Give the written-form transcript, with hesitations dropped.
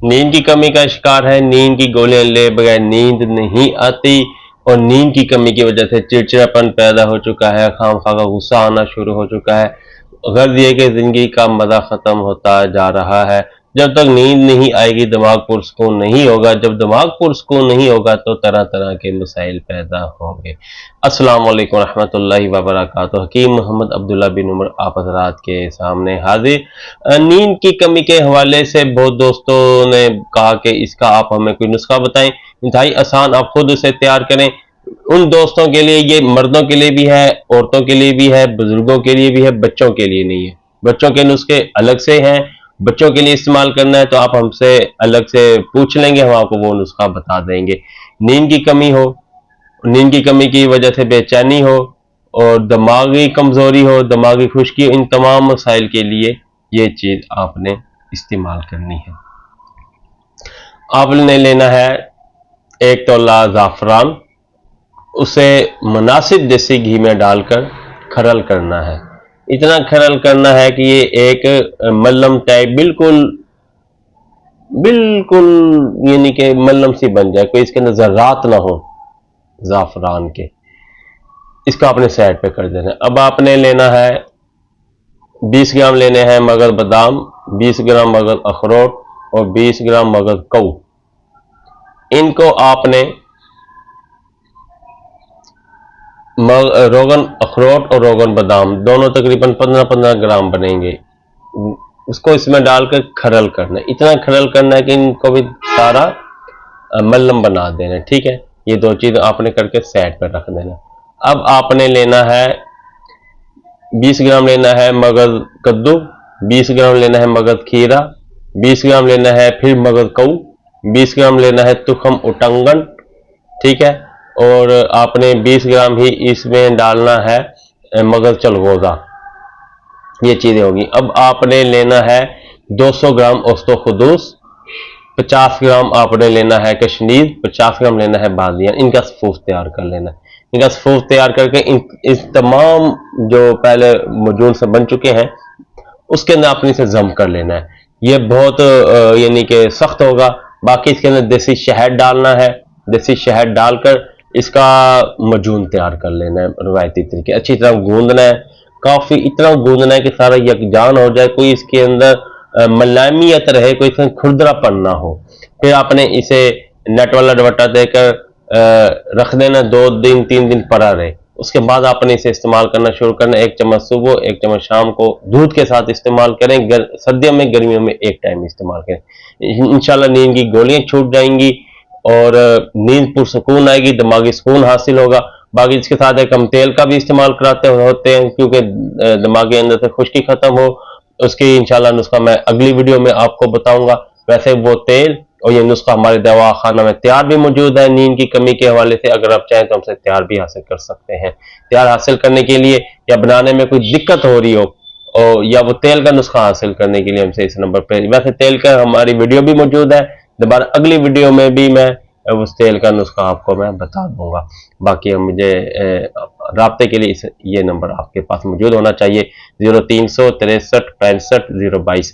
नींद की कमी का शिकार है, नींद की गोलियां ले बगैर नींद नहीं आती और नींद की कमी की वजह से चिड़चिड़ापन पैदा हो चुका है, खामखा का गुस्सा आना शुरू हो चुका है। गर्ज ये कि जिंदगी का मजा खत्म होता जा रहा है। जब तक नींद नहीं आएगी दिमाग पुरस्कून नहीं होगा, जब दिमाग पुरस्कून नहीं होगा तो तरह तरह के मसाइल पैदा होंगे। अस्सलाम वालेकुम रहमतुल्लाहि व बरकातुहू। हकीम मोहम्मद अब्दुल्ला बिन उमर आप हज़रात के सामने हाजिर। नींद की कमी के हवाले से बहुत दोस्तों ने कहा कि इसका आप हमें कोई नुस्खा बताएं। इंतहाई आसान, आप खुद उसे तैयार करें। उन दोस्तों के लिए ये मर्दों के लिए भी है, औरतों के लिए भी है, बुजुर्गों के लिए भी है, बच्चों के लिए नहीं है। बच्चों के नुस्खे अलग से हैं, बच्चों के लिए इस्तेमाल करना है तो आप हमसे अलग से पूछ लेंगे, हम आपको वो नुस्खा बता देंगे। नींद की कमी हो, नींद की कमी की वजह से बेचैनी हो और दिमागी कमजोरी हो, दिमागी खुश्की हो, इन तमाम मसाइल के लिए ये चीज आपने इस्तेमाल करनी है। आपने लेना है एक तोला ज़ाफ़रान, उसे मुनासिब देसी घी में डालकर खरल करना है। इतना खरल करना है कि ये एक मल्लम टाइप बिल्कुल बिल्कुल यानी कि मल्लम सी बन जाए, कोई इसके अंदर जर्रात ना हो ज़ाफ़रान के। इसको आपने साइड पे कर देना है। अब आपने लेना है 20 ग्राम लेने हैं मगज बादाम, 20 ग्राम मगज अखरोट और 20 ग्राम मगज कऊ। इनको आपने रोगन अखरोट और रोगन बादाम दोनों तकरीबन 15-15 ग्राम बनेंगे, उसको इसमें डालकर खरल करना है। इतना खरल करना है कि इनको भी सारा मल्लम बना देना है। ठीक है, ये दो चीज आपने करके साइड पर रख देना। अब आपने लेना है 20 ग्राम लेना है मगज कद्दू, 20 ग्राम लेना है मगज खीरा, 20 ग्राम लेना है फिर मगज कऊ, 20 ग्राम लेना है तुखम उटंगन। ठीक है, और आपने 20 ग्राम ही इसमें डालना है मगज चलगोजा। ये चीजें होगी। अब आपने लेना है 200 ग्राम ओस्तो खुदूस, 50 ग्राम आपने लेना है कश्मीर, 50 ग्राम लेना है बादियान। इनका सफूफ तैयार कर लेना है। इनका सफूफ तैयार करके इस तमाम जो पहले मौजूद से बन चुके हैं उसके अंदर आपने इसे जम कर लेना है। ये बहुत यानी कि सख्त होगा। बाकी इसके अंदर देसी शहद डालना है। देसी शहद डालकर इसका मजून तैयार कर लेना है रवायती तरीके। अच्छी तरह गूंदना है, काफी इतना गूंदना है कि सारा यकजान हो जाए, कोई इसके अंदर मलामियत रहे, कोई इसमें खुरदरापन ना हो। फिर आपने इसे नेट वाला दुपट्टा देकर रख देना, 2 दिन 3 दिन पड़ा रहे। उसके बाद आपने इसे इस्तेमाल करना शुरू करना। 1 चम्मच सुबह, 1 चम्मच शाम को दूध के साथ इस्तेमाल करें। सर्दियों में गर्मियों में एक टाइम इस्तेमाल करें। इंशाल्लाह नींद की गोलियां छूट जाएंगी और नींद पुरसकून आएगी, दिमागी सुकून हासिल होगा। बाकी इसके साथ एक हम तेल का भी इस्तेमाल कराते होते हैं क्योंकि दिमागी अंदर से खुश्की खत्म हो। उसकी इंशाल्लाह नुस्खा मैं अगली वीडियो में आपको बताऊंगा। वैसे वो तेल और ये नुस्खा हमारे दवा खाना में तैयार भी मौजूद है नींद की कमी के हवाले से। अगर आप चाहें तो हमसे तैयार भी हासिल कर सकते हैं। तैयार हासिल करने के लिए या बनाने में कोई दिक्कत हो रही हो और या वो तेल का नुस्खा हासिल करने के लिए हमसे इस नंबर पर, वैसे तेल का हमारी वीडियो भी मौजूद है, दोबारा अगली वीडियो में भी मैं उस तेल का नुस्खा आपको मैं बता दूंगा। बाकी हम मुझे राब्ते के लिए ये नंबर आपके पास मौजूद होना चाहिए 0363 65 022।